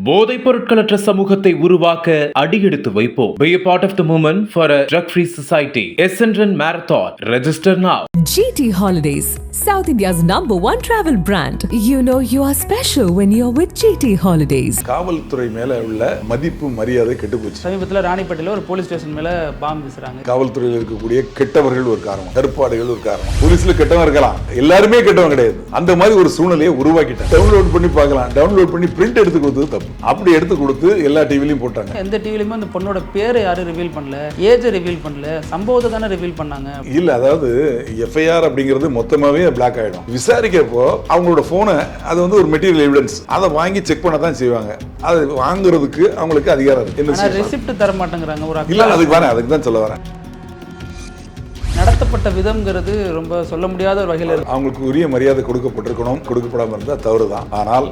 போதைப் பொருட்களற்ற சமூகத்தை உருவாக்க அடியெடுத்து வைப்போம். Be a part of the movement for a drug-free society. Essendon Marathon. Register now. GT Holidays, South India's #1 travel brand. You know you are special when you're with GT Holidays. காவல்துறை மேல உள்ள மதிப்பு மரியாதை கெட்டுப்போச்சு. சமீபத்தில் ராணிப்பேட்டையில் ஒரு போலீஸ் ஸ்டேஷன் மேல பாம்பு வீசுறாங்க. காவல்துறையில் இருக்கக்கூடிய கெட்டவர்கள் ஒரு காரணம், கருப்பாடுகள் ஒரு காரணம். போலீஸ்ல கெட்டவங்க இருக்கலாம், எல்லாருமே கெட்டவங்க கிடையாது. அந்த மாதிரி ஒரு சூழ்நிலையை உருவாக்கிட்டாங்க. டவுன்லோட் பண்ணி பார்க்கலாம், டவுன்லோட் பண்ணி பிரிண்ட் எடுத்து கொடுத்தது தப்பு. அப்படி எடுத்து கொடுத்து எல்லா டிவிலையும் போட்டாங்க. எந்த டிவிலையுமே அந்த பொண்ணோட பேரை யாரும் ரிவீல் பண்ணல, ஏஜ் ரிவீல் பண்ணல, சம்பவத்தை தானே ரிவீல் பண்ணாங்க. இல்ல, அதாவது எஃப்ஐஆர் அப்படிங்கிறது மொத்தமாவே பிளாக் ஆயிடும். விசாரிக்கிறப்போ அவங்களோட போனை அது வந்து ஒரு மெட்டீரியல் எவிடன்ஸ், அதை வாங்கி செக் பண்ண தான் செய்வாங்க. அது வாங்குறதுக்கு அவங்களுக்கு அதிகாரம் இருக்கு. என்ன ரெசிப்ட் தர மாட்டேங்கிறாங்க. ஒரு இல்ல, அதுக்கு தான் சொல்ல வரேன். நடத்தப்பட்ட விதம்ங்கிறது ரொம்ப சொல்ல முடியாத ஒரு வகையில் இருக்கு. அவங்களுக்கு உரிய மரியாதை கொடுக்கப்பட்டிருக்கணும், கொடுக்கப்படாம இருந்தா தவறு தான். ஆனால்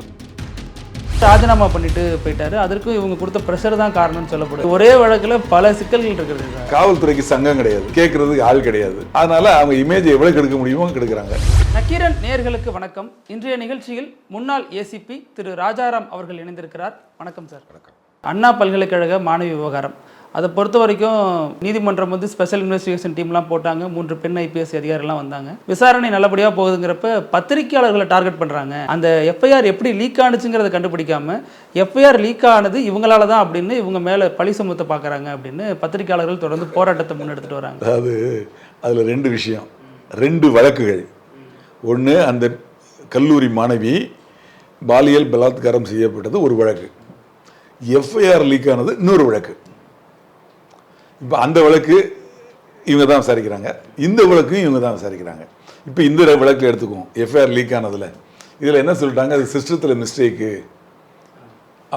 ராஜினாமா பண்ணிட்டு போயிட்டாரு. அதற்கும் இவங்க கொடுத்த பிரஷர் தான் காரணம்னு சொல்லப்படுது. ஒரே வழக்குல பல சிக்கல்கள் இருக்குது. காவல்துறைக்கு சங்கம் கிடையாது, கேட்கறதுக்கு ஆள் கிடையாது. அதனால அவங்க இமேஜ் எவ்வளவு கெடுக்க முடியுமோ கெடுக்கிறாங்க. நக்கீரன் நேயர்களுக்கு வணக்கம். இன்றைய நிகழ்ச்சியில் முன்னாள் ஏசிபி திரு ராஜாராம் அவர்கள் இணைந்திருக்கிறார். வணக்கம் சார். வணக்கம். அண்ணா பல்கலைக்கழக மாணவி விவகாரம், அதை பொறுத்த வரைக்கும் நீதிமன்றம் வந்து ஸ்பெஷல் இன்வெஸ்டிகேஷன் டீம்லாம் போட்டாங்க. 3 பெண் ஐபிஎஸ் அதிகாரிலாம் வந்தாங்க. விசாரணை நல்லபடியாக போகுதுங்கிறப்ப பத்திரிகையாளர்களை டார்கெட் பண்ணுறாங்க. அந்த எஃப்ஐஆர் எப்படி லீக் ஆனுச்சுங்கிறத கண்டுபிடிக்காம எஃப்ஐஆர் லீக் ஆனது இவங்களால தான் அப்படின்னு இவங்க மேலே பழி சுமத்த பார்க்குறாங்க அப்படின்னு பத்திரிகையாளர்கள் தொடர்ந்து போராட்டத்தை முன்னெடுத்துட்டு வராங்க. அதாவது அதில் 2 விஷயம், 2 வழக்குகள். ஒன்று, அந்த கல்லூரி மாணவி பாலியல் பலாத்காரம் செய்யப்பட்டது ஒரு வழக்கு. எஃப்ஐஆர் லீக் ஆனது இன்னொரு வழக்கு. இப்போ அந்த வழக்கு இவங்க தான் விசாரிக்கிறாங்க, இந்த வழக்கும் இவங்க தான் விசாரிக்கிறாங்க. இப்போ இந்த வழக்கில் எடுத்துக்குவோம், எஃப்ஐஆர் லீக் ஆனதில் இதில் என்ன சொல்லிட்டாங்க, அது சிஸ்டத்தில் மிஸ்டேக்கு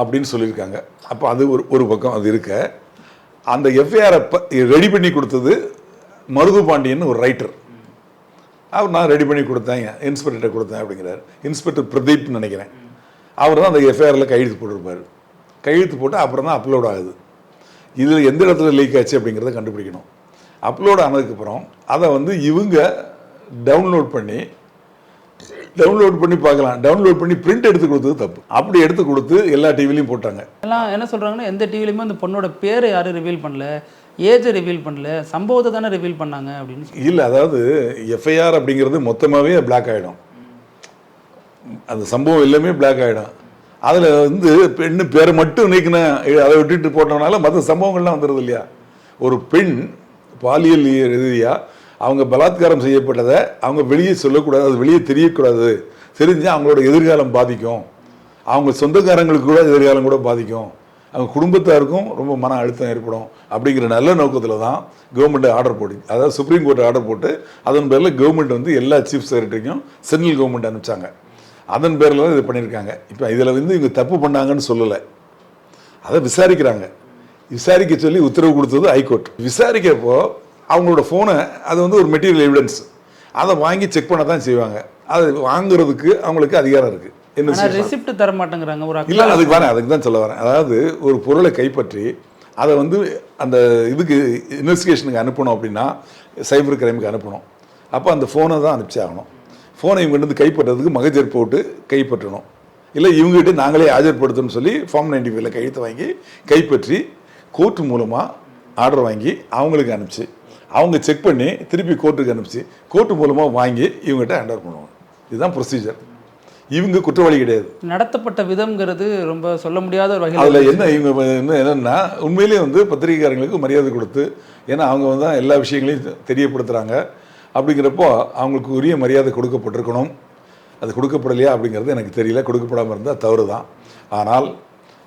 அப்படின்னு சொல்லியிருக்காங்க. அப்போ அது ஒரு பக்கம் அது இருக்க, அந்த எஃப்ஐஆரை ரெடி பண்ணி கொடுத்தது மருது பாண்டியன் ஒரு ரைட்டர். அவர் நான் ரெடி பண்ணி கொடுத்தேன், இன்ஸ்பெக்டர்கிட்ட கொடுத்தேன் அப்படிங்கிறார். இன்ஸ்பெக்டர் பிரதீப்னு நினைக்கிறேன். அவர் தான் அந்த எஃப்ஐஆரில் கையெழுத்து போட்டிருப்பார். கையெழுத்து போட்டு அப்புறம் தான் அப்லோட் ஆகுது. இதில் எந்த இடத்துல லீக் ஆச்சு அப்படிங்கிறத கண்டுபிடிக்கணும். அப்லோட் ஆனதுக்கப்புறம் அதை வந்து இவங்க டவுன்லோட் பண்ணி பார்க்கலாம், டவுன்லோட் பண்ணி பிரிண்ட் எடுத்து கொடுத்தது தப்பு. அப்படி எடுத்து கொடுத்து எல்லா டிவிலையும் போட்டாங்க. எல்லாம் என்ன சொல்கிறாங்கன்னா, எந்த டிவிலையுமே அந்த பொண்ணோட பேரை யாரும் ரிவீல் பண்ணல, ஏஜ் ரிவீல் பண்ணல, சம்பவத்தை தானே ரிவீல் பண்ணாங்க அப்படின்னு. இல்லை, அதாவது எஃப்ஐஆர் அப்படிங்கிறது மொத்தமாகவே பிளாக் ஆகிடும். அந்த சம்பவம் எல்லாமே பிளாக் ஆகிடும். அதில் வந்து பெண்ணு பேரை மட்டும் நீக்கின, அதை விட்டுட்டு போட்டோம்னால மற்ற சம்பவங்கள்லாம் வந்துடுது இல்லையா. ஒரு பெண் பாலியல் ரீதியாக அவங்க பலாத்காரம் செய்யப்பட்டதை அவங்க வெளியே சொல்லக்கூடாது, அது வெளியே தெரியக்கூடாது. தெரிஞ்சால் அவங்களோட எதிர்காலம் பாதிக்கும், அவங்க சொந்தக்காரங்களுக்கு கூட எதிர்காலம் கூட பாதிக்கும், அவங்க குடும்பத்தாருக்கும் ரொம்ப மன அழுத்தம் ஏற்படும். அப்படிங்கிற நல்ல நோக்கத்தில் தான் கவர்மெண்ட் ஆர்டர் போட்டு, அதாவது சுப்ரீம் கோர்ட் ஆர்டர் போட்டு அதன் பேரில் கவர்மெண்ட் வந்து எல்லா சீஃப் செக்ரட்டரிக்கும் சென்ட்ரல் கவர்மெண்ட் அனுப்பிச்சாங்க. அதன் பேரில் தான் இது பண்ணியிருக்காங்க. இப்போ இதில் வந்து இவங்க தப்பு பண்ணாங்கன்னு சொல்லலை, அதை விசாரிக்கிறாங்க. விசாரிக்க சொல்லி உத்தரவு கொடுத்தது ஹைகோர்ட். விசாரிக்கிறப்போ அவங்களோட ஃபோனை அது வந்து ஒரு மெட்டீரியல் எவிடன்ஸ், அதை வாங்கி செக் பண்ண தான் செய்வாங்க. அது வாங்குறதுக்கு அவங்களுக்கு அதிகாரம் இருக்குது. என்ன ரெசிப்ட் தர மாட்டேங்கிறாங்க. ஒரு இல்லை, அதுக்கு தான் சொல்ல வரேன். அதாவது ஒரு பொருளை கைப்பற்றி அதை வந்து அந்த இதுக்கு இன்வெஸ்டிகேஷனுக்கு அனுப்பணும் அப்படின்னா சைபர் கிரைமுக்கு அனுப்பணும். அப்போ அந்த ஃபோனை தான் அனுப்பிச்சி ஆகணும். ஃபோனை இவங்ககிட்ட கைப்பற்றதுக்கு மகஜர் போட்டு கைப்பற்றணும். இல்லை இவங்ககிட்ட நாங்களே ஆஜர்படுத்தணும்னு சொல்லி ஃபார்ம் 95 கையெழுத்து வாங்கி கைப்பற்றி கோர்ட்டு மூலமாக ஆர்டர் வாங்கி அவங்களுக்கு அனுப்பிச்சு அவங்க செக் பண்ணி திருப்பி கோர்ட்டுக்கு அனுப்பிச்சு கோர்ட்டு மூலமாக வாங்கி இவங்ககிட்ட ஹேண்ட் ஓவர் பண்ணுவாங்க. இதுதான் ப்ரொசீஜர். இவங்க குற்றவாளி கிடையாது. நடத்தப்பட்ட விதம்ங்கிறது ரொம்ப சொல்ல முடியாத ஒரு வகையில். அதில் என்ன இவங்க என்னென்னா உண்மையிலேயே வந்து பத்திரிகைக்காரங்களுக்கு மரியாதை கொடுத்து, ஏன்னா அவங்க வந்து எல்லா விஷயங்களையும் தெரியப்படுத்துகிறாங்க. அப்படிங்கிறப்போ அவங்களுக்கு உரிய மரியாதை கொடுக்கப்பட்டிருக்கணும். அது கொடுக்கப்படலையா அப்படிங்கிறது எனக்கு தெரியல. கொடுக்கப்படாமல் இருந்தால் தவறு தான். ஆனால்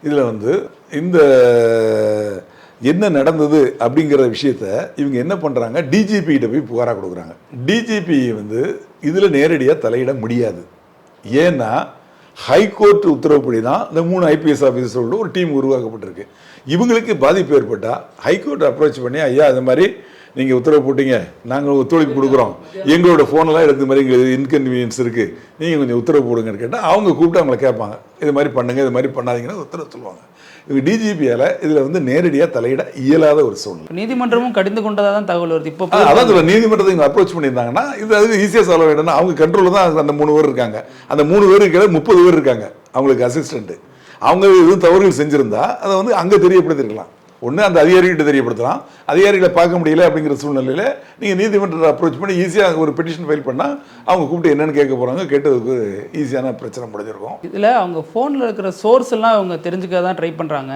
இதில் வந்து இந்த என்ன நடந்தது அப்படிங்கிற விஷயத்த இவங்க என்ன பண்ணுறாங்க, டிஜிபி கிட்ட போய் புகாராக கொடுக்குறாங்க. டிஜிபி வந்து இதில் நேரடியாக தலையிட முடியாது. ஏன்னா ஹைகோர்ட் உத்தரவுப்படி தான் இந்த 3 ஐபிஎஸ் ஆஃபீஸரோட ஒரு டீம் உருவாக்கப்பட்டிருக்கு. இவங்களுக்கு பாதிப்பு ஏற்பட்டால் ஹைகோர்ட் அப்ரோச் பண்ணி, ஐயா இந்த மாதிரி நீங்கள் உத்தரவு போட்டீங்க, நாங்கள் ஒத்துழைப்பு கொடுக்குறோம், எங்களோட ஃபோனெல்லாம் எடுத்த மாதிரி எங்களுக்கு இன்கன்வீனியன்ஸ் இருக்குது, நீங்கள் கொஞ்சம் உத்தரவு போடுங்கன்னு கேட்டால் அவங்க கூப்பிட்டு அவங்கள கேட்பாங்க, இது மாதிரி பண்ணுங்கள், இது மாதிரி பண்ணாதீங்கன்னு உத்தரவு சொல்லுவாங்க. இவங்க டிஜிபியால் இதில் வந்து நேரடியாக தலையிட இயலாத ஒரு சூழ்நிலை. நீதிமன்றமும் கடிந்து கொண்டதாக தான் தகவல் வருது. இப்போ அதான் நீதிமன்றத்தை இவங்க அப்ரோச் பண்ணியிருந்தாங்கன்னா இது அதுக்கு ஈஸியாக சால்வ் ஆகிடும்னா அவங்க கண்ட்ரோலில் தான் அந்த 3 பேர் இருக்காங்க. அந்த 3 பேருக்கு 30 பேர் இருக்காங்க அவங்களுக்கு அசிஸ்டண்ட்டு. அவங்க எதுவும் தவறுகள் செஞ்சுருந்தா அதை வந்து அங்கே தெரியப்படுத்திருக்கலாம். ஒன்று அந்த அதிகாரிகிட்ட தெரியப்படுத்தலாம், அதிகாரிகளை பார்க்க முடியல அப்படிங்கிற சூழ்நிலையில் நீங்கள் நீதிமன்றத்தை அப்ரோச் பண்ணி ஈஸியாக ஒரு பெட்டிஷன் ஃபைல் பண்ணால் அவங்க கூப்பிட்டு என்னென்னு கேட்க போகிறாங்க, கேட்டதுக்கு ஈஸியான பிரச்சனை முடிஞ்சிருக்கும். இதில் அவங்க ஃபோனில் இருக்கிற சோர்ஸ் எல்லாம் அவங்க தெரிஞ்சுக்க தான் ட்ரை பண்ணுறாங்க.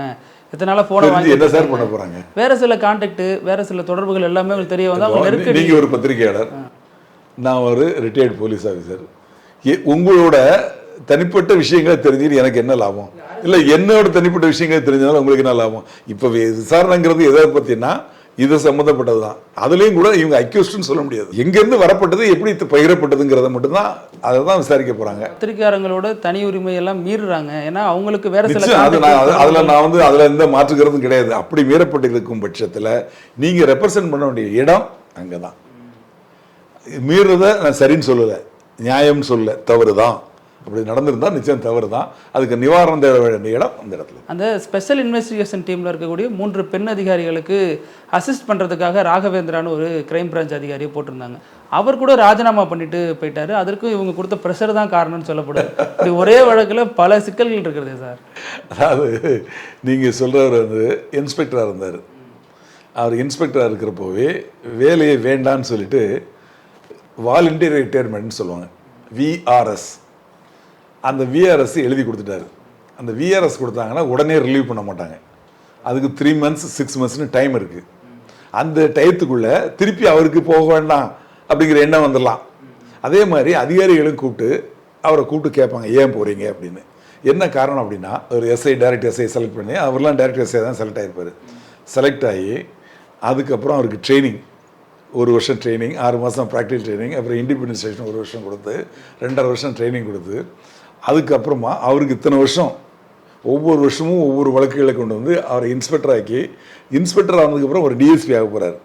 இதனால ஃபோனை வாங்கி என்ன சார் பண்ண போகிறாங்க? வேறு சில கான்டாக்ட், வேறு சில தொடர்புகள் எல்லாமே உங்களுக்கு தெரிய வந்து அவங்க நெருக்கடி. நீங்கள் ஒரு பத்திரிகையாளர், நான் ஒரு ரிட்டையர்டு போலீஸ் ஆஃபீஸர், உங்களோட தனிப்பட்ட விஷயங்களை தெரிஞ்சுட்டு எனக்கு என்ன லாபம்? இல்லை என்னோட தனிப்பட்ட விஷயங்கள் தெரிஞ்சதால உங்களுக்கு என்ன லாபம்? இப்போ விசாரணைங்கிறது எதை பற்றினா இது சம்மந்தப்பட்டது தான். அதுலேயும் கூட இவங்க அக்யூஸ்ட்னு சொல்ல முடியாது. எங்கேருந்து வரப்பட்டது, எப்படி பகிரப்பட்டதுங்கிறத மட்டும்தான் அதை தான் விசாரிக்க போகிறாங்க. பத்திரிகையாளங்களோட தனி உரிமை எல்லாம் மீறுறாங்க. ஏன்னா அவங்களுக்கு வேற சில அதில் நான் வந்து அதில் எந்த மாற்றுக்கிறதும் கிடையாது. அப்படி மீறப்பட்டு இருக்கும் பட்சத்தில் நீங்கள் ரெப்ரசன்ட் பண்ண வேண்டிய இடம் அங்கே தான். மீறுறதை நான் சரின்னு சொல்லலை, நியாயம்னு சொல்ல, தவறு தான். அப்படி நடந்திருந்தால் நிச்சயம் தவறு தான். அதுக்கு நிவாரணம் தேட வேண்டிய இடம் அந்த இடத்துல. அந்த ஸ்பெஷல் இன்வெஸ்டிகேஷன் டீமில் இருக்கக்கூடிய 3 பெண் அதிகாரிகளுக்கு அசிஸ்ட் பண்ணுறதுக்காக ராகவேந்திரான்னு ஒரு கிரைம் பிரான்ச் அதிகாரியை போட்டிருந்தாங்க. அவர் கூட ராஜினாமா பண்ணிட்டு போயிட்டாரு. அதற்கும் இவங்க கொடுத்த ப்ரெஷர் தான் காரணம்னு சொல்லப்படுது. இப்படி ஒரே வழக்கில் பல சிக்கல்கள் இருக்கிறது சார். அதாவது நீங்கள் சொல்கிறவர் வந்து இன்ஸ்பெக்டராக இருந்தார். அவர் இன்ஸ்பெக்டராக இருக்கிறப்போவே வேலையை வேண்டான்னு சொல்லிட்டு வாலண்டியர் ரிட்டையர்மெண்ட்னு சொல்லுவாங்க, விஆர்எஸ், அந்த விஆர்எஸ் எழுதி கொடுத்துட்டாரு. அந்த விஆர்எஸ் கொடுத்தாங்கன்னா உடனே ரிலீவ் பண்ண மாட்டாங்க. அதுக்கு 3 months 6 monthsனு டைம் இருக்குது. அந்த டயத்துக்குள்ளே திருப்பி அவருக்கு போக வேண்டாம் அப்படிங்கிற எண்ணம் வந்துடலாம். அதே மாதிரி அதிகாரிகளும் அவரை கூப்பிட்டு கேட்பாங்க, ஏன் போகிறீங்க அப்படின்னு. என்ன காரணம் அப்படின்னா, ஒரு எஸ்ஐ, டைரக்ட் எஸ்ஐ செலக்ட் பண்ணி, அவர்லாம் டைரக்ட் எஸ்ஐ தான் செலக்ட் ஆகிருப்பார். செலக்ட் ஆகி அதுக்கப்புறம் அவருக்கு ட்ரைனிங், 1 வருஷம் ட்ரைனிங், 6 மாதம் ப்ராக்டிகல் ட்ரைனிங், அப்புறம் இண்டிபெண்டன்ஸ் ஸ்டேஷன் 1 வருஷம் கொடுத்து 2.5 வருஷம் ட்ரைனிங் கொடுத்து, அதுக்கப்புறமா அவருக்கு இத்தனை வருஷம் ஒவ்வொரு வருஷமும் ஒவ்வொரு வழக்குகளை கொண்டு வந்து அவரை இன்ஸ்பெக்டர் ஆக்கி, இன்ஸ்பெக்டர் ஆனதுக்கப்புறம் ஒரு டிஎஸ்பி ஆக போகிறார்.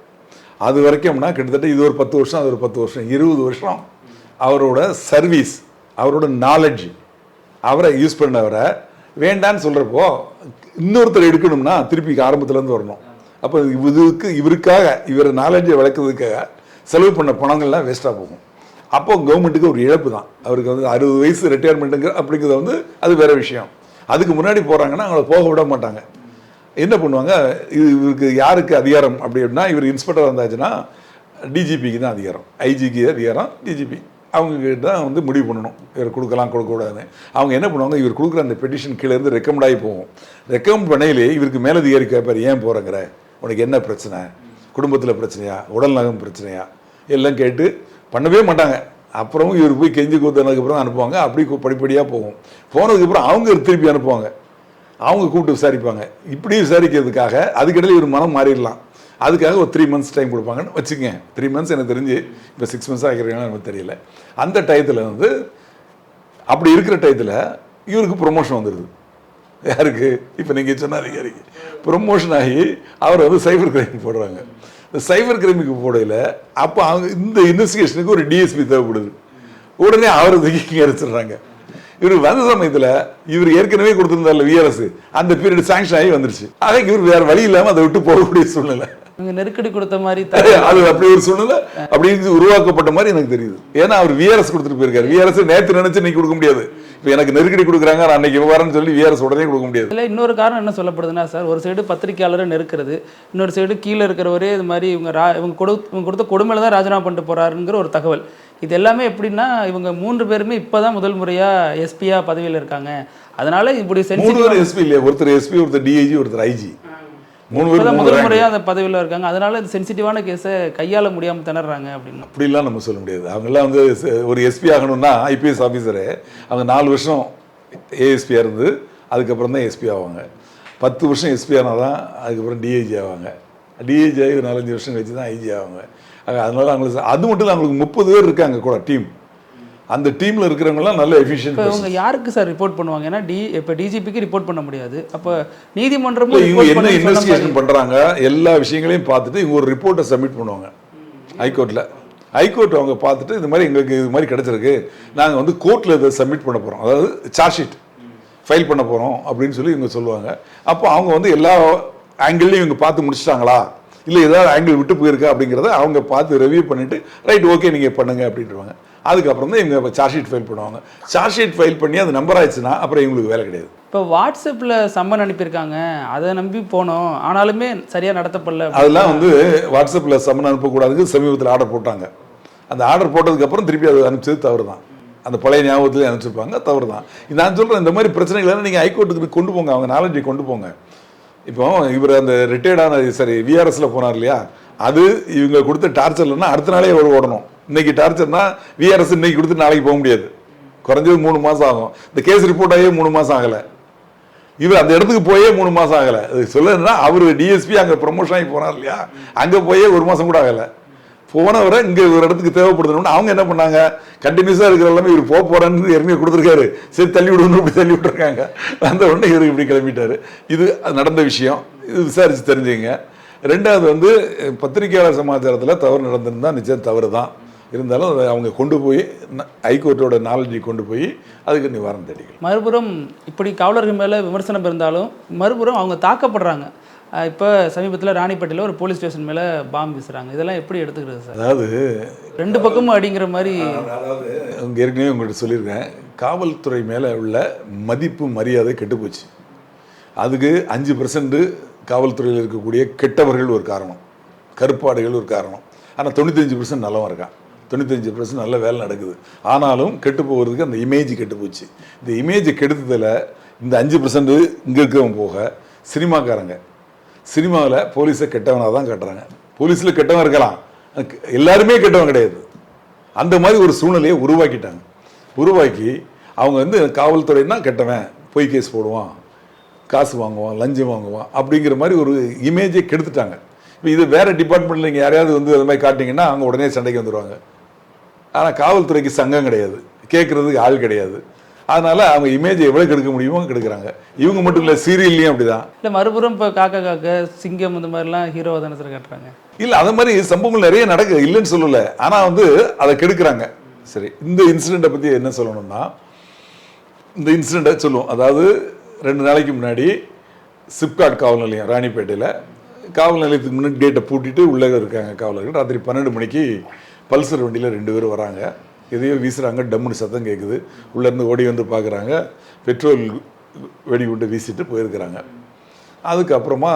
அது வரைக்கும்னா கிட்டத்தட்ட இது ஒரு 10 வருஷம், அது ஒரு 10 வருஷம், 20 வருஷம் அவரோட சர்வீஸ், அவரோட நாலேஜ், அவரை யூஸ் பண்ணவரை வேண்டான்னு சொல்கிறப்போ இன்னொருத்தர் எடுக்கணும்னா திருப்பி ஆரம்பத்துலேருந்து வரணும். அப்போ இவருக்காக இவரை நாலேஜை வளர்க்கறதுக்காக செலவு பண்ண பணங்கள்லாம் வேஸ்ட்டாக போகும். அப்போ கவர்மெண்ட்டுக்கு ஒரு இழப்பு தான். அவருக்கு வந்து 60 வயசு ரிட்டையர்மெண்ட்டுங்க அப்படிங்கிறது வந்து அது வேற விஷயம். அதுக்கு முன்னாடி போகிறாங்கன்னா அவங்கள போக விட மாட்டாங்க. என்ன பண்ணுவாங்க, இவருக்கு யாருக்கு அதிகாரம் அப்படின்னா, இவர் இன்ஸ்பெக்டர் இருந்தாச்சுன்னா டிஜிபிக்கு தான் அதிகாரம், ஐஜிக்கு அதிகாரம், டிஜிபி அவங்கக்கிட்ட தான் வந்து முடிவு பண்ணணும் இவர் கொடுக்கலாம் கொடுக்கக்கூடாதுன்னு. அவங்க என்ன பண்ணுவாங்க, இவர் கொடுக்குற அந்த பெட்டிஷன் கீழேருந்து ரெக்கமெண்ட் ஆகி போகும். ரெக்கமெண்ட் பண்ணையிலே இவருக்கு மேலதிகாரி கேட்பார், ஏன் போகிறங்கிற, உனக்கு என்ன பிரச்சனை, குடும்பத்தில் பிரச்சனையா, உடல்நலம் பிரச்சனையா, எல்லாம் கேட்டு பண்ணவே மாட்டாங்க. அப்புறம் இவர் போய் கெஞ்சி கூத்தனதுக்கப்புறம் அனுப்புவாங்க. அப்படி படிப்படியாக போகும். போனதுக்கப்புறம் அவங்க திருப்பி அனுப்புவாங்க, அவங்க கூப்பிட்டு விசாரிப்பாங்க. இப்படி விசாரிக்கிறதுக்காக அதுக்கிடையில் இவர் மனம் மாறிடலாம். அதுக்காக ஒரு 3 months டைம் கொடுப்பாங்கன்னு வச்சுக்கங்க. 3 months எனக்கு தெரிஞ்சு இப்போ 6 months ஆகிறீங்கன்னா எனக்கு தெரியல. அந்த டயத்தில் வந்து அப்படி இருக்கிற டயத்தில் இவருக்கு ப்ரொமோஷன் வந்துடுது. யாருக்கு, இப்போ நீங்கள் சொன்ன அதிகாரிக்கு ப்ரொமோஷன் ஆகி அவர் வந்து சைபர் கிரைம் போடுறாங்க. இந்த சைபர் கிரைமுக்கு போடையில் அப்போ அவங்க இந்த இன்வெஸ்டிகேஷனுக்கு ஒரு டிஎஸ்பி தேவைப்படுது. உடனே அவரை தூக்கி அரைச்சிடுறாங்க. இவர் வந்த சமயத்தில் இவர் ஏற்கனவே கொடுத்துருந்தார்ல விஆர்எஸ், அந்த பீரியட் சாங்ஷன் ஆகி வந்துருச்சு. ஆக இவர் வேற வழி இல்லாமல் அதை விட்டு போகக்கூடிய சூழ்நிலை, நெருக்கடி கொடுத்த மாதிரி அது அப்படி ஒரு சூழ்நிலை அப்படி உருவாக்கப்பட்ட மாதிரி எனக்கு தெரியுது. ஏன்னா அவர் விஆர்எஸ் கொடுத்துட்டு போயிருக்காரு. விஆர்எஸ் நேற்று நினைச்சு நீங்க கொடுக்க முடியாது. இப்போ எனக்கு நெருக்கடி கொடுக்குறாங்க, நான் அன்னைக்கு வரேன்னு சொல்லி விஆர்எஸ் உடனே கொடுக்க முடியாது. இல்லை, இன்னொரு காரணம் என்ன சொல்லப்படுதுன்னா சார், ஒரு சைடு பத்திரிகையாளரை நெருக்கிறது, இன்னொரு சைடு கீழே இருக்கிறவரே இது மாதிரி இவங்க கொடுத்த கொடுமையில தான் ராஜினாமா பண்ணிட்டு போறாருங்கிற ஒரு தகவல். இது எல்லாமே எப்படின்னா, இவங்க 3 பேருமே இப்போதான் முதல் முறையா எஸ்பியா பதவியில் இருக்காங்க. அதனால இப்படி 3 பேர் எஸ்பி இல்லையா, ஒருத்தர் எஸ்பி, ஒருத்தர் டிஐஜி, ஒருத்தர் ஐஜி, 3 பேர் முதல் முறையாக அந்த பதவியில் இருக்காங்க. அதனால இந்த சென்சிட்டிவான கேஸை கையாள முடியாமல் திணறாங்க அப்படின்னு. அப்படிலாம் நம்ம சொல்ல முடியாது. அவங்கெல்லாம் வந்து ஒரு எஸ்பி ஆகணும்னா ஐபிஎஸ் ஆஃபீஸரு அவங்க 4 வருஷம் ஏஎஸ்பியாக இருந்து அதுக்கப்புறம் தான் எஸ்பி ஆவாங்க. 10 வருஷம் எஸ்பி ஆனால் தான் அதுக்கப்புறம் டிஐஜி ஆவாங்க. டிஐஜி ஆகி 4-5 வருஷம் கழிச்சு தான் ஐஜி ஆவாங்க. அதனால அவங்களுக்கு அது மட்டும் இல்லை, அவங்களுக்கு 30 பேர் இருக்காங்க கூட டீம். அந்த டீமில் இருக்கிறவங்கலாம் நல்ல எஃபிஷியன்ட். இவங்க யாருக்கு சார் ரிப்போர்ட் பண்ணுவாங்க? ஏன்னா இப்போ டிஜிபிக்கு ரிப்போர்ட் பண்ண முடியாது. அப்போ நீதிமன்றம் இவங்க என்ன இன்வெஸ்டிகேஷன் பண்ணுறாங்க எல்லா விஷயங்களையும் பார்த்துட்டு இவங்க ஒரு ரிப்போர்ட்டை சப்மிட் பண்ணுவாங்க ஹைகோர்ட்டில். ஹைகோர்ட் அவங்க பார்த்துட்டு இந்த மாதிரி எங்களுக்கு இது மாதிரி கிடச்சிருக்கு, நாங்கள் வந்து கோர்ட்டில் இதை சப்மிட் பண்ண போகிறோம், அதாவது சார்ஜ் ஷீட் ஃபைல் பண்ண போகிறோம் அப்படின்னு சொல்லி இவங்க சொல்லுவாங்க. அப்போ அவங்க வந்து எல்லா ஆங்கிள்லையும் இவங்க பார்த்து முடிச்சிட்டாங்களா, இல்லை ஏதாவது ஆங்கிள் விட்டு போயிருக்கா அப்படிங்கிறத அவங்க பார்த்து ரிவ்யூ பண்ணிவிட்டு ரைட் ஓகே நீங்கள் பண்ணுங்க அப்படின்ட்டுருவாங்க. அதுக்கப்புறம் தான் இவங்க சார்ஜ் ஷீட் ஃபைல் பண்ணுவாங்க. சார்ஜ் ஷீட் ஃபைல் பண்ணி அது நம்பர் ஆயிடுச்சுன்னா அப்புறம் இவங்களுக்கு வேலை கிடையாது. இப்போ வாட்ஸ்அப்பில் சம்மன் அனுப்பியிருக்காங்க, அதை நம்பி போனோம், ஆனாலுமே சரியாக நடத்தப்படல. அதெல்லாம் வந்து வாட்ஸ்அப்பில் சம்மன் அனுப்பக்கூடாதுக்கு சமீபத்தில் ஆர்டர் போட்டாங்க. அந்த ஆர்டர் போட்டதுக்கப்புறம் திருப்பி அது அனுப்பிச்சது தவறு தான். அந்த பழைய ஞாபகத்துலேயே அனுப்பிச்சிருப்பாங்க, தவறு தான். நான் சொல்கிறேன், இந்த மாதிரி பிரச்சனைகளை நீங்கள் ஹைகோர்ட்டுக்கு கொண்டு போங்க, அவங்க நாலேஜை கொண்டு போங்க. இப்போ இவர் அந்த ரிட்டையர்டான விஆர்எஸில் போனார் இல்லையா, அது இவங்க கொடுத்த டார்ச்சர்லன்னா அடுத்த நாளே அவர் ஓடணும். இன்னைக்கு டார்ச்சர்னா விஆர்எஸ் இன்னைக்கு கொடுத்து நாளைக்கு போக முடியாது, குறைஞ்சது 3 மாதம் ஆகும். இந்த கேஸ் ரிப்போர்ட் ஆகியே 3 மாதம் ஆகலை, இவர் அந்த இடத்துக்கு போயே 3 மாதம் ஆகலை. அது சொல்லுன்னா அவர் டிஎஸ்பி அங்கே ப்ரொமோஷன் ஆகி போனார் இல்லையா, அங்கே போயே 1 மாதம் கூட ஆகலை. போனவரை இங்கே ஒரு இடத்துக்கு தேவைப்படுதுன்னு அவங்க என்ன பண்ணாங்க, கண்டினியூஸாக இருக்கிற எல்லாமே இவர் போகிறேன்னு ஏற்கனவே கொடுத்துருக்காரு, சரி தள்ளி விடுன்னு இப்படி தள்ளி விட்டுருக்காங்க. அந்த உடனே இவர் இப்படி கிளம்பிட்டாரு. இது நடந்த விஷயம், இது விசாரித்து தெரிஞ்சுங்க. ரெண்டாவது வந்து பத்திரிகையாளர் சமாச்சாரத்தில் தவறு நடந்திருந்தால் நிச்சயம் தவறு தான். இருந்தாலும் அதை அவங்க கொண்டு போய் ஹைகோர்ட்டோட நாலேஜை கொண்டு போய் அதுக்கு நிவாரணம் தேடிக்கணும். மறுபுறம் இப்படி காவலர்கள் மேலே விமர்சனம் இருந்தாலும் மறுபுறம் அவங்க தாக்கப்படுறாங்க. இப்போ சமீபத்தில் ராணிப்பேட்டையில் ஒரு போலீஸ் ஸ்டேஷன் மேலே பாம்பு வீசுகிறாங்க. இதெல்லாம் எப்படி எடுத்துக்கிறது சார்? அதாவது 2 பக்கமும் அடிங்கிற மாதிரி. அதாவது ஏற்கனவே உங்கள்கிட்ட சொல்லியிருக்கேன், காவல்துறை மேலே உள்ள மதிப்பு மரியாதை கெட்டுப்போச்சு. அதுக்கு 5% காவல்துறையில் இருக்கக்கூடிய கெட்டவர்கள் ஒரு காரணம், கருப்பாடுகள் ஒரு காரணம். ஆனால் 95% நல்லவன் இருக்கான், 95% நல்ல வேலை நடக்குது. ஆனாலும் கெட்டு போகிறதுக்கு அந்த இமேஜ் கெட்டு போச்சு. இந்த இமேஜை கெடுத்ததில் இந்த 5% இங்கே இருக்கவங்க போக சினிமாக்காரங்க, சினிமாவில் போலீஸை கெட்டவனாக தான் காட்டுறாங்க. போலீஸில் கெட்டவன் இருக்கலாம், எல்லாருமே கெட்டவன் கிடையாது. அந்த மாதிரி ஒரு சூழ்நிலையை உருவாக்கிட்டாங்க. உருவாக்கி அவங்க வந்து காவல்துறைன்னா கெட்டவன், பொய் கேஸ் போடுவான், காசு வாங்குவான், லஞ்சம் வாங்குவான் அப்படிங்கிற மாதிரி ஒரு இமேஜை கெடுத்துட்டாங்க. இப்போ இது வேறு டிபார்ட்மெண்ட்டில் நீங்கள் யாரையாவது வந்து அது மாதிரி காட்டிங்கன்னா அவங்க உடனே சண்டைக்கு வந்துடுவாங்க. ஆனால் காவல்துறைக்கு சங்கம் கிடையாது, கேட்குறதுக்கு ஆள் கிடையாது. அதனால் அவங்க இமேஜை எவ்வளோ கெடுக்க முடியுமோ கெடுக்கிறாங்க. இவங்க மட்டும் இல்லை, சீரியல்லையும் அப்படி தான். இல்லை மறுபுறம் இப்போ காக்க சிங்கம் இந்த மாதிரிலாம் ஹீரோவை தானே சார் காட்டுறாங்க. இல்லை, அது மாதிரி சம்பவங்கள் நிறைய நடக்குது, இல்லைன்னு சொல்லலை. ஆனால் வந்து அதை கெடுக்கிறாங்க. சரி, இந்த இன்சிடெண்ட்டை பற்றி என்ன சொல்லணும்னா, இந்த இன்சிடெண்ட்டை சொல்லுவோம். அதாவது 2 நாளைக்கு முன்னாடி சிப்காட் காவல் நிலையம் ராணிப்பேட்டையில் காவல் நிலையத்துக்கு முன்னாடி கேட்டை பூட்டிட்டு உள்ளே இருக்காங்க காவலர்கள். ராத்திரி 12 மணிக்கு பல்சர் வண்டியில் 2 பேர் வராங்க, எதையோ வீசுகிறாங்க, டம்முன்னு சத்தம் கேட்குது. உள்ளேருந்து ஓடி வந்து பார்க்குறாங்க, பெட்ரோல் வெடிகுண்டு வீசிட்டு போயிருக்கிறாங்க. அதுக்கப்புறமா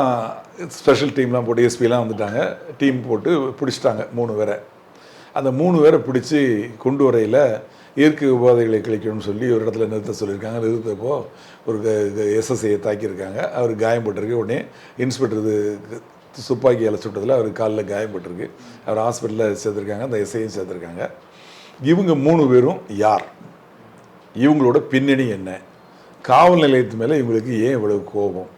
ஸ்பெஷல் டீம்லாம் போட்டு எஸ்பிலாம் வந்துட்டாங்க, டீம் போட்டு பிடிச்சிட்டாங்க 3 பேரை. அந்த 3 பேரை பிடிச்சி கொண்டு வரையில் இயற்கை உபாதைகளை கழிக்கணும்னு சொல்லி ஒரு இடத்துல நிறுத்த சொல்லியிருக்காங்க. நிறுத்தப்போ ஒரு எஸ்எஸ்ஐயை தாக்கியிருக்காங்க, அவர் காயப்பட்டிருக்கு. உடனே இன்ஸ்பெக்டர் துப்பாக்கியால் சுட்டதில் அவர் காலில் காயப்பட்டிருக்கு, அவர் ஹாஸ்பிட்டலில் சேர்த்துருக்காங்க, அந்த எஸ்ஐயும் சேர்த்துருக்காங்க. இவங்க 3 பேரும் யார், இவங்களோட பின்னணி என்ன, காவல் நிலையத்து மேலே இவங்களுக்கு ஏன் இவ்வளவு கோபம்,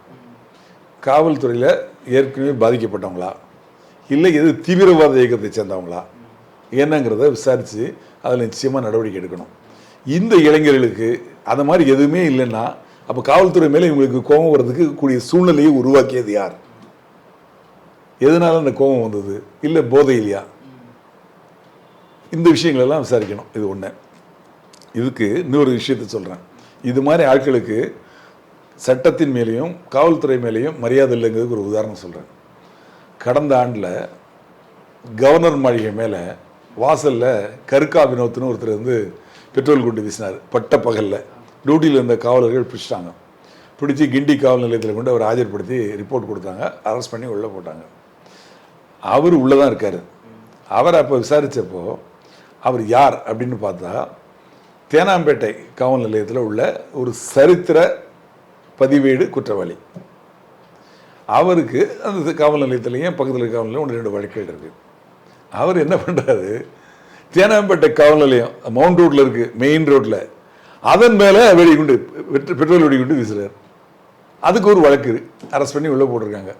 காவல்துறையில் ஏற்கனவே பாதிக்கப்பட்டவங்களா இல்லை எது தீவிரவாத இயக்கத்தை சேர்ந்தவங்களா என்னங்கிறத விசாரித்து அதில் நிச்சயமாக நடவடிக்கை எடுக்கணும். இந்த இளைஞர்களுக்கு அந்த மாதிரி எதுவுமே இல்லைன்னா அப்போ காவல்துறை மேலே இவங்களுக்கு கோபம் வர்றதுக்கு கூடிய சூழ்நிலையை உருவாக்கியது யார், எதனால அந்த கோபம் வந்தது, இல்லை போதை இல்லையா, இந்த விஷயங்களெல்லாம் விசாரிக்கணும். இது ஒன்று. இதுக்கு இன்னொரு விஷயத்தை சொல்கிறேன். இது மாதிரி ஆட்களுக்கு சட்டத்தின் மேலேயும் காவல்துறை மேலேயும் மரியாதை இல்லைங்கிறதுக்கு ஒரு உதாரணம் சொல்கிறேன். கடந்த ஆண்டில் கவர்னர் மாளிகை மேலே வாசலில் கருக்கா வினோத்னு ஒருத்தர் வந்து பெட்ரோல் குண்டு வீசினார். பட்ட பகலில் டியூட்டியில் இருந்த காவலர்கள் பிடிச்சிட்டாங்க. பிடிச்சி கிண்டி காவல் நிலையத்தில் கொண்டு அவர் ஆஜர்படுத்தி ரிப்போர்ட் கொடுத்தாங்க, அரெஸ்ட் பண்ணி உள்ளே போட்டாங்க. அவர் உள்ளே தான் இருக்கார். அவர் அப்போ விசாரித்தப்போ அவர் யார் அப்படின்னு பார்த்தா தேனாம்பேட்டை காவல் நிலையத்தில் உள்ள ஒரு சரித்திர பதிவேடு குற்றவாளி. அவருக்கு அந்த காவல் நிலையத்திலையும் பக்கத்தில் காவல் நிலையம் 1-2 வழக்குகள் இருக்குது. அவர் என்ன பண்ணுறாரு, தேனாம்பேட்டை காவல் நிலையம் மவுண்ட் ரோட்டில் இருக்குது, மெயின் ரோட்டில், அதன் மேலே வெடிகுண்டு பெட்ரோல் வெடிகுண்டு வீசுகிறார். அதுக்கு ஒரு வழக்கு அரெஸ்ட் பண்ணி உள்ளே போட்டிருக்காங்க.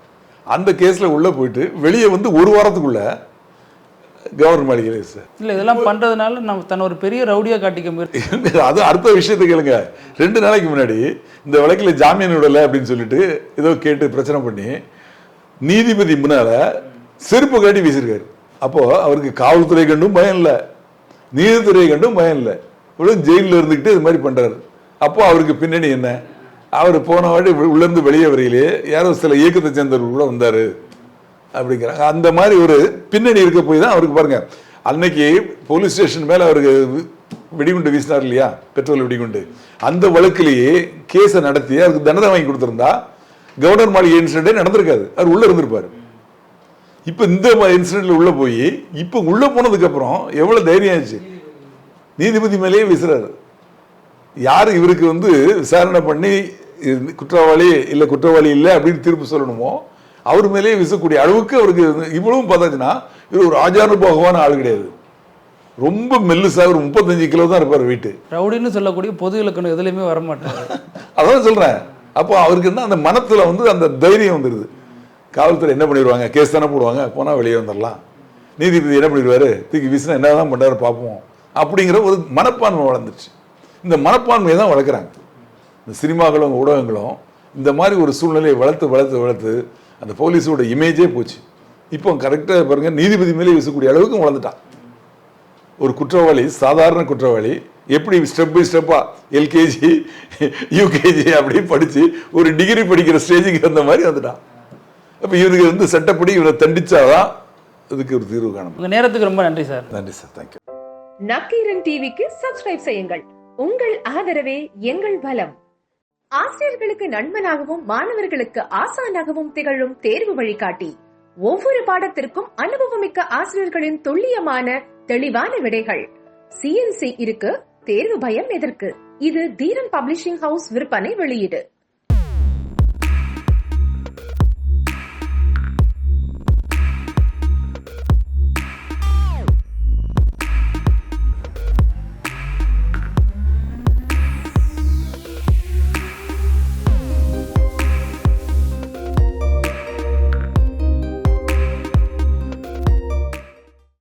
அந்த கேஸில் உள்ளே போயிட்டு வெளியே வந்து 1 வாரத்துக்குள்ள கவர்னர் மாளிகையில் சார் இல்லை இதெல்லாம் பண்ணுறதுனால நம்ம தன்னை ஒரு பெரிய ரவுடியாக காட்டிக்க முயற்சி. அது அடுத்த விஷயத்தை கேளுங்க. 2 நாளைக்கு முன்னாடி இந்த வழக்கில் ஜாமீன் விடலை அப்படின்னு சொல்லிட்டு ஏதோ கேட்டு பிரச்சனை பண்ணி நீதிபதி முன்னால செருப்பு காட்டி வீசியிருக்காரு. அப்போது அவருக்கு காவல்துறை கண்டும் பயம் இல்லை, நீதித்துறை கண்டும் பயம் இல்லை, இவ்வளோ ஜெயிலில் இருந்துக்கிட்டு இது மாதிரி பண்ணுறாரு. அப்போது அவருக்கு பின்னணி என்ன, அவர் போன வாட்டி உள்ளேருந்து வெளியே வரையிலே யாரோ சில இயக்கத்தை சேர்ந்தவர் கூட வந்தார் அப்படிங்கிறாங்க. அந்த மாதிரி ஒரு பின்னணி இருக்க போய் தான் அவருக்கு பாருங்க, அன்னைக்கு போலீஸ் ஸ்டேஷன் மேல அவருக்கு வெடிகுண்டு வீசினார் இல்லையா, பெட்ரோல் வெடிகுண்டு, அந்த வழக்கிலேயே கேஸை நடத்தி அவருக்கு தண்டனை வாங்கி கொடுத்திருந்தா கவர்னர் மாளிகை இன்சிடென்டே நடந்திருக்காது, அவர் உள்ள இருந்திருப்பாரு. இப்ப இந்த இன்சிடென்ட்ல உள்ள போய் இப்ப உள்ள போனதுக்கு அப்புறம் எவ்வளவு தைரியம் ஆச்சு, நீதிபதி மேலேயே வீசுறாரு. யாரு இவருக்கு விசாரணை பண்ணி குற்றவாளி இல்ல குற்றவாளி இல்லை அப்படின்னு தீர்ப்பு சொல்லணுமோ அவர் மேலேயே வீசக்கூடிய அளவுக்கு அவருக்கு இவ்வளவும் பார்த்தாச்சுன்னா இவர் ஒரு ஆஜானுபோகமான ஆள் கிடையாது. ரொம்ப மெல்லுசா ஒரு 35 கிலோ தான் இருப்பார் வீட்டு. ரவுடின்னு சொல்லக்கூடிய பொது இலக்கணம் எதுலையுமே வரமாட்டாரு. அதான் சொல்றேன். அப்போ அவருக்கு என்ன அந்த மனத்துல அந்த தைரியம் வந்துருது. காவல்துறை என்ன பண்ணிடுவாங்க, கேஸ் தானே போடுவாங்க, போனா வெளியே வந்துடலாம். நீதிபதி என்ன பண்ணிடுவாரு, தூக்கி வீசினா என்னதான் பண்றாரு பார்ப்போம் அப்படிங்கிற ஒரு மனப்பான்மை வளர்ந்துருச்சு. இந்த மனப்பான்மையை தான் வளர்க்குறாங்க இந்த சினிமாக்களும் ஊடகங்களும். இந்த மாதிரி ஒரு சூழ்நிலையை வளர்த்து வளர்த்து வளர்த்து அந்த போலீஸோட இமேஜே போச்சு. இப்போ கரெக்டாக பாருங்க, நீதிபதி மேலே வீசக்கூடிய அளவுக்கு வளர்ந்துட்டான். ஒரு குற்றவாளி, சாதாரண குற்றவாளி எப்படி ஸ்டெப் பை ஸ்டெப்பா எல்கேஜி யூகேஜி அப்படி படிச்சு ஒரு டிகிரி படிக்கிற ஸ்டேஜுக்கு அந்த மாதிரி வந்துட்டான். அப்போ இவருக்கு சட்டப்படி இவரை தண்டிச்சாதான் அதுக்கு ஒரு தீர்வு காணும். உங்க நேரத்துக்கு ரொம்ப நன்றி சார். நன்றி சார், தேங்க்யூ. நக்கீரன் டிவிக்கு சப்ஸ்கிரைப் செய்யுங்கள். உங்கள் ஆதரவே எங்கள் பலம். ஆசிரியர்களுக்கு நண்பனாகவும் மாணவர்களுக்கு ஆசானாகவும் திகழும் தேர்வு வழிகாட்டி. ஒவ்வொரு பாடத்திற்கும் அனுபவமிக்க ஆசிரியர்களின் துல்லியமான தெளிவான விடைகள். CNC இருக்கு, தேர்வு பயம் எதற்கு? இது தீரன் பப்ளிஷிங் ஹவுஸ் விற்பனை வெளியீடு.